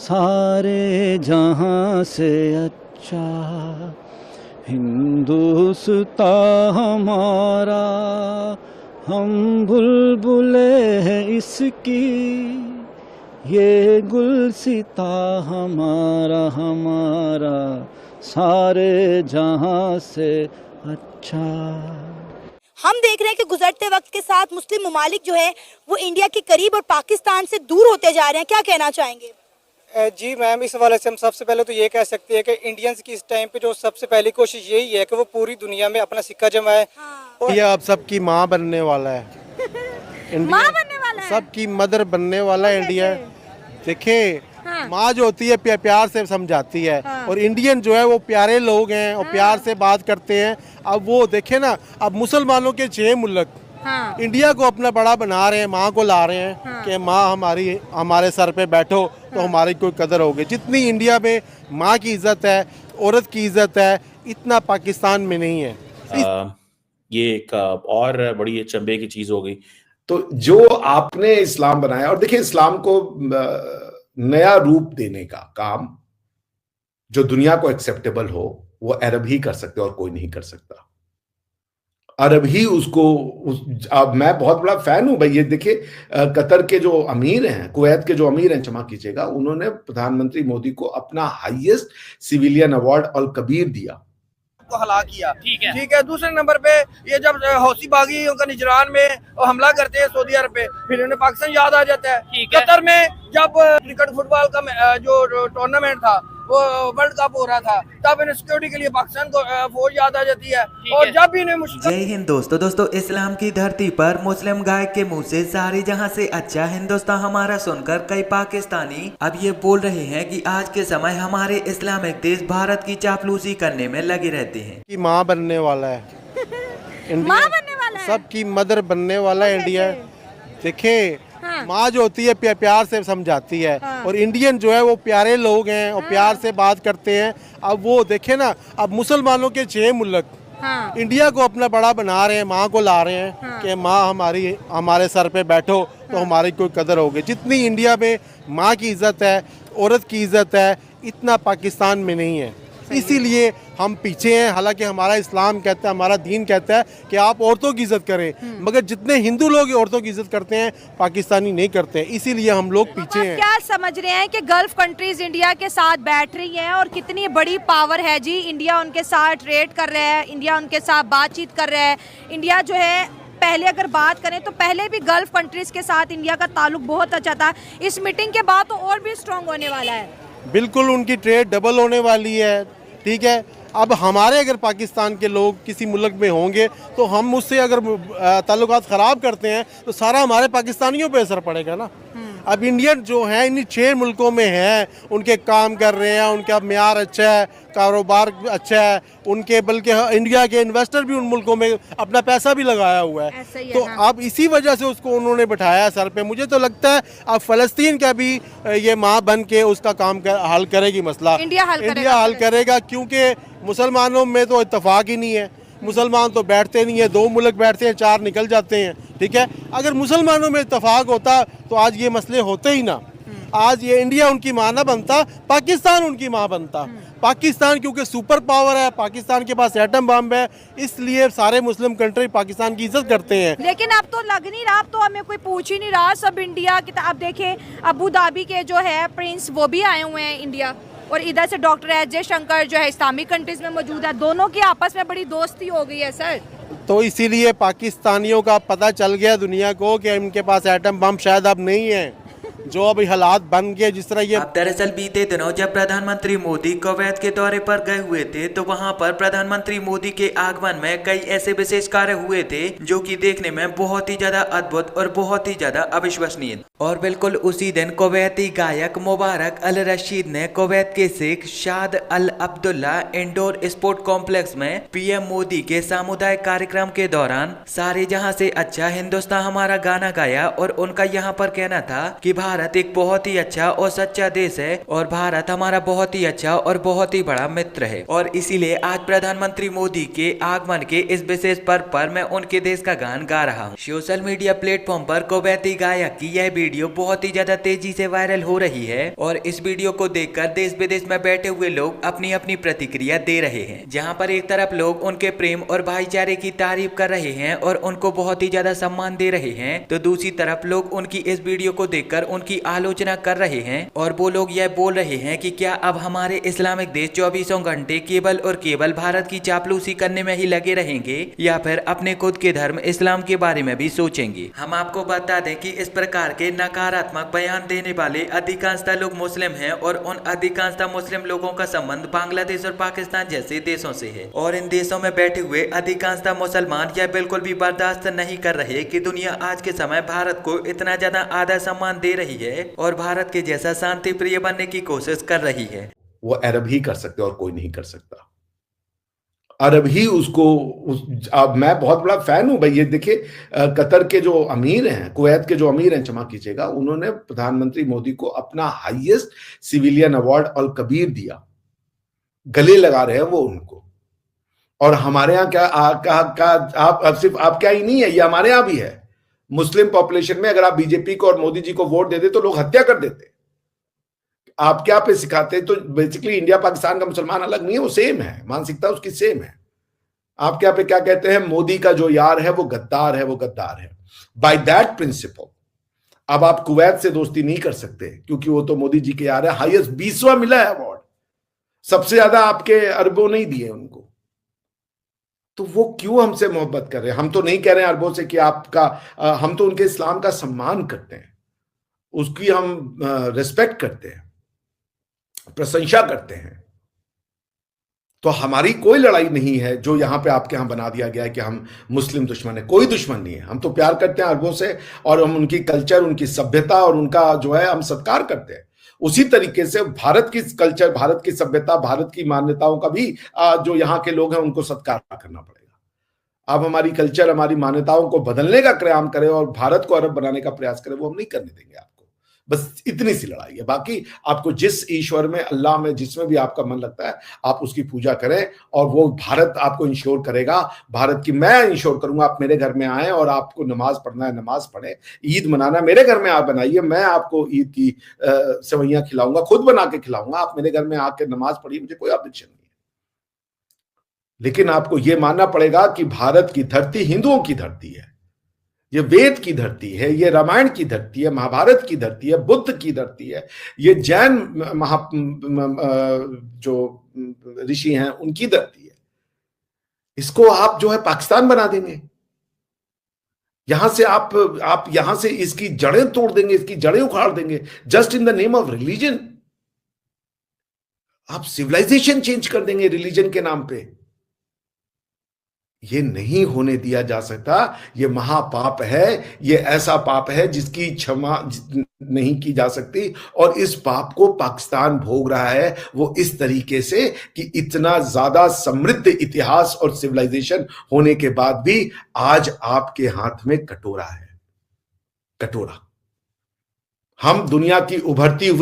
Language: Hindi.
सारे जहां से अच्छा हिंदुस्तां हमारा, हम बुलबुले हैं इसकी, ये गुलसिता हमारा हमारा, सारे जहां से अच्छा। हम देख रहे हैं कि गुजरते वक्त के साथ मुस्लिम ममालिक जो है वो इंडिया के करीब और पाकिस्तान से दूर होते जा रहे हैं, क्या कहना चाहेंगे? जी मैम, इस हवाले से हम सबसे पहले तो ये कह सकते हैं कि इंडियंस की इस टाइम पे जो सबसे पहली कोशिश यही है कि वो पूरी दुनिया में अपना सिक्का जमाए। हाँ। ये अब सबकी माँ बनने वाला है। माँ बनने वाला है, सबकी मदर बनने वाला है इंडिया। देखिए, हाँ। माँ जो होती है प्यार से समझाती है, हाँ। और इंडियन जो है वो प्यारे लोग हैं और प्यार से बात करते हैं। अब वो देखे ना, अब मुसलमानों के 6 मुल्क हाँ। इंडिया को अपना बड़ा बना रहे हैं, माँ को ला रहे हैं। हाँ। कि माँ हमारे सर पे बैठो तो हमारी कोई कदर होगी। जितनी इंडिया में माँ की इज्जत है, औरत की इज्जत है, इतना पाकिस्तान में नहीं है। ये एक और बड़ी अचंभे की चीज हो गई। तो जो आपने इस्लाम बनाया, और देखिए इस्लाम को नया रूप देने का काम जो दुनिया को एक्सेप्टेबल हो वो अरब ही कर सकते और कोई नहीं कर सकता। अरब ही उसको अब मैं बहुत बड़ा फैन हूं भाई। ये देखिए, कतर के जो अमीर हैं, कुवैत के जो अमीर हैं, क्षमा कीजिएगा, उन्होंने प्रधानमंत्री मोदी को अपना हाईएस्ट सिविलियन अवार्ड अल कबीर दिया, को हलाक किया। ठीक है। दूसरे नंबर पे ये जब हौसी बागी उनका निजरान में हमला करते हैं सऊदी अरब पे, फिर उन्हें पाकिस्तान याद आ जाता है। कतर में जब क्रिकेट फुटबॉल का जो टूर्नामेंट था, वो वर्ल्ड कप हो रहा था, तब इन्हें सिक्योरिटी के लिए पाकिस्तान को फौज याद आ जाती है। और जब भी इन्हें जय हिंद दोस्तों, इस्लाम की धरती पर मुस्लिम गायक के मुंह से सारे जहां से अच्छा हिंदुस्तान हमारा सुनकर कई पाकिस्तानी अब ये बोल रहे हैं कि आज के समय हमारे इस्लामिक देश भारत की चापलूसी करने में लगे रहते हैं। की माँ बनने वाला है माँ बनने वाला है, सबकी मदर बनने वाला है इंडिया। देखिए, हाँ। माँ जो होती है प्यार से समझाती है। हाँ। और इंडियन जो है वो प्यारे लोग हैं और प्यार से बात करते हैं। अब वो देखे ना, अब मुसलमानों के 6 मुल्क हाँ। इंडिया को अपना बड़ा बना रहे हैं, माँ को ला रहे हैं। हाँ। कि माँ हमारे सर पे बैठो तो हमारी कोई कदर होगी। जितनी इंडिया में माँ की इज्जत है, औरत की इज्जत है, इतना पाकिस्तान में नहीं है। इसीलिए हम पीछे हैं। हालांकि हमारा इस्लाम कहता है, हमारा दीन कहता है कि आप औरतों की इज्जत करें, मगर जितने हिंदू लोग औरतों की इज्जत करते हैं पाकिस्तानी नहीं करते हैं। इसीलिए हम लोग पीछे आप हैं। क्या समझ रहे हैं कि गल्फ कंट्रीज इंडिया के साथ बैठ रही हैं और कितनी बड़ी पावर है जी? इंडिया उनके साथ ट्रेड कर रहा है, इंडिया उनके साथ बातचीत कर रहा है। इंडिया जो है, पहले अगर बात करें तो पहले भी गल्फ कंट्रीज के साथ इंडिया का ताल्लुक बहुत अच्छा था। इस मीटिंग के बाद तो और भी स्ट्रांग होने वाला है। बिल्कुल, उनकी ट्रेड डबल होने वाली है। ठीक है, अब हमारे अगर पाकिस्तान के लोग किसी मुल्क में होंगे तो हम उससे अगर ताल्लुकात ख़राब करते हैं तो सारा हमारे पाकिस्तानियों पे असर पड़ेगा ना। अब इंडियन जो हैं इन्हीं 6 मुल्कों में हैं, उनके काम कर रहे हैं, उनका म्यार अच्छा है, कारोबार अच्छा है उनके, बल्कि इंडिया के इन्वेस्टर भी उन मुल्कों में अपना पैसा भी लगाया हुआ है। तो हाँ। अब इसी वजह से उसको उन्होंने बिठाया सर पे। मुझे तो लगता है अब फ़लस्तीन का भी ये माँ बन के उसका काम हल करेगी मसला। इंडिया हल करेगा, क्योंकि मुसलमानों में तो इत्तेफाक ही नहीं है। मुसलमान तो बैठते नहीं है, 2 मुल्क बैठते हैं, 4 निकल जाते हैं। ठीक है, अगर मुसलमानों में इत्तेफाक होता तो आज ये मसले होते ही ना। आज ये इंडिया उनकी माँ ना बनता, पाकिस्तान उनकी माँ बनता। पाकिस्तान क्योंकि सुपर पावर है, पाकिस्तान के पास एटम बम है, इसलिए सारे मुस्लिम कंट्री पाकिस्तान की इज्जत करते हैं। लेकिन अब तो लग नहीं रहा, अब तो हमें कोई पूछ ही नहीं रहा, सब इंडिया की। अब देखें, अबू धाबी के जो है प्रिंस वो भी आए हुए हैं इंडिया, और इधर से डॉक्टर एस जयशंकर जो है इस्लामिक कंट्रीज में मौजूद है। दोनों की आपस में बड़ी दोस्ती हो गई है सर। तो इसीलिए पाकिस्तानियों का पता चल गया दुनिया को कि इनके पास एटम बम शायद अब नहीं है, जो अभी हालात बन गए जिस तरह ये। अब दरअसल बीते दिनों जब प्रधानमंत्री मोदी कुवैत के दौरे पर गए हुए थे तो वहां पर प्रधानमंत्री मोदी के आगमन में कई ऐसे विशेष कार्य हुए थे जो कि देखने में बहुत ही ज्यादा अद्भुत और बहुत ही ज्यादा अविश्वसनीय। और बिल्कुल उसी दिन कुवैती गायक मुबारक अल रशीद ने कुवैत के शेख शाद अल अब्दुल्ला इंडोर स्पोर्ट कॉम्प्लेक्स में पीएम मोदी के सामुदायिक कार्यक्रम के दौरान सारे जहां से अच्छा हिंदुस्तान हमारा गाना गाया। और उनका यहाँ पर कहना था कि भारत एक बहुत ही अच्छा और सच्चा देश है और भारत हमारा बहुत ही अच्छा और बहुत ही बड़ा मित्र है। और इसीलिए आज प्रधानमंत्री मोदी के आगमन के इस विशेष पर्व पर मैं उनके देश का गान गा रहा हूँ। सोशल मीडिया प्लेटफॉर्म पर कुवैती गायक की यह वीडियो बहुत ही ज्यादा तेजी से वायरल हो रही है और इस वीडियो को देखकर देश विदेश में बैठे हुए लोग अपनी अपनी प्रतिक्रिया दे रहे हैं। जहाँ पर एक तरफ लोग उनके प्रेम और भाईचारे की तारीफ कर रहे हैं और उनको बहुत ही ज्यादा सम्मान दे रहे हैं, तो दूसरी तरफ लोग उनकी इस वीडियो को देखकर उनकी आलोचना कर रहे हैं और वो लोग यह बोल रहे हैं कि क्या अब हमारे इस्लामिक देश 24 घंटे केवल और केवल भारत की चापलूसी करने में ही लगे रहेंगे या फिर अपने खुद के धर्म इस्लाम के बारे में भी सोचेंगे। हम आपको बता दें कि इस प्रकार के नकारात्मक बयान देने वाले अधिकांशतः लोग मुस्लिम हैं और उन अधिकांशतः मुस्लिम लोगों का संबंध बांग्लादेश और पाकिस्तान जैसे देशों से है और इन देशों में बैठे हुए अधिकांशतः मुसलमान यह बिल्कुल भी बर्दाश्त नहीं कर रहे कि दुनिया आज के समय भारत को इतना ज्यादा आदर सम्मान दे रही है और भारत के जैसा शांति प्रिय बनने की कोशिश कर रही है। वो अरब ही कर सकते और कोई नहीं कर सकता। अरब ही उसको अब मैं बहुत बड़ा फैन हूं भाई। ये देखिए कतर के जो अमीर हैं, कुवैत के जो अमीर हैं, क्षमा कीजिएगा, उन्होंने प्रधानमंत्री मोदी को अपना हाईएस्ट सिविलियन अवार्ड अल कबीर दिया। गले लगा रहे हैं वो उनको। और हमारे यहाँ क्या आप सिर्फ आप क्या ही नहीं है, ये हमारे यहाँ भी है। मुस्लिम पॉपुलेशन में अगर आप बीजेपी को और मोदी जी को वोट दे दे तो लोग हत्या कर देते। आप क्या पे सिखाते? तो बेसिकली इंडिया पाकिस्तान का मुसलमान अलग नहीं है, वो सेम है, मानसिकता उसकी सेम है। आप क्या पे क्या कहते हैं? मोदी का जो यार है वो गद्दार है, वो गद्दार है। बाय दैट प्रिंसिपल अब आप कुवैत से दोस्ती नहीं कर सकते क्योंकि वो तो मोदी जी के यार है। हाईएस्ट 20वां मिला है अवार्ड, सबसे ज्यादा आपके अरबों नहीं दिए उनको। तो वो क्यों हमसे मोहब्बत कर रहे हैं? हम तो नहीं कह रहे हैं अरबों से कि आपका हम तो उनके इस्लाम का सम्मान करते हैं, उसकी हम रिस्पेक्ट करते हैं, प्रशंसा करते हैं। तो हमारी कोई लड़ाई नहीं है जो यहां पे आपके यहां बना दिया गया है कि हम मुस्लिम दुश्मन है। कोई दुश्मन नहीं है। हम तो प्यार करते हैं अरबों से और हम उनकी कल्चर, उनकी सभ्यता और उनका जो है हम सत्कार करते हैं। उसी तरीके से भारत की कल्चर, भारत की सभ्यता, भारत की मान्यताओं का भी जो यहाँ के लोग हैं उनको सत्कार करना पड़ेगा। आप हमारी कल्चर, हमारी मान्यताओं को बदलने का प्रयास करें और भारत को अरब बनाने का प्रयास करें, वो हम नहीं करने देंगे आपको। बस इतनी सी लड़ाई है। बाकी आपको जिस ईश्वर में, अल्लाह में, जिसमें भी आपका मन लगता है आप उसकी पूजा करें और वो भारत आपको इंश्योर करेगा। भारत की मैं इंश्योर करूंगा। आप मेरे घर में आए और आपको नमाज पढ़ना है, नमाज पढ़े। ईद मनाना मेरे घर में आप बनाइए, मैं आपको ईद की सेवइयां खिलाऊंगा, खुद बना के खिलाऊंगा। आप मेरे घर में आके नमाज पढ़िए, मुझे कोई ऑब्जेक्शन नहीं है। लेकिन आपको यह मानना पड़ेगा कि भारत की धरती हिंदुओं की धरती है, ये वेद की धरती है, ये रामायण की धरती है, महाभारत की धरती है, बुद्ध की धरती है, ये जैन जो ऋषि हैं उनकी धरती है। इसको आप जो है पाकिस्तान बना देंगे। यहां से आप यहां से इसकी जड़ें तोड़ देंगे, इसकी जड़ें उखाड़ देंगे just in the name of religion. आप सिविलाइजेशन चेंज कर देंगे रिलीजन के नाम पे। ये नहीं होने दिया जा सकता। ये महापाप है, ये ऐसा पाप है जिसकी क्षमा नहीं की जा सकती और इस पाप को पाकिस्तान भोग रहा है वो इस तरीके से कि इतना ज्यादा समृद्ध इतिहास और सिविलाइजेशन होने के बाद भी आज आपके हाथ में कटोरा है, कटोरा। हम दुनिया की उभरती हुई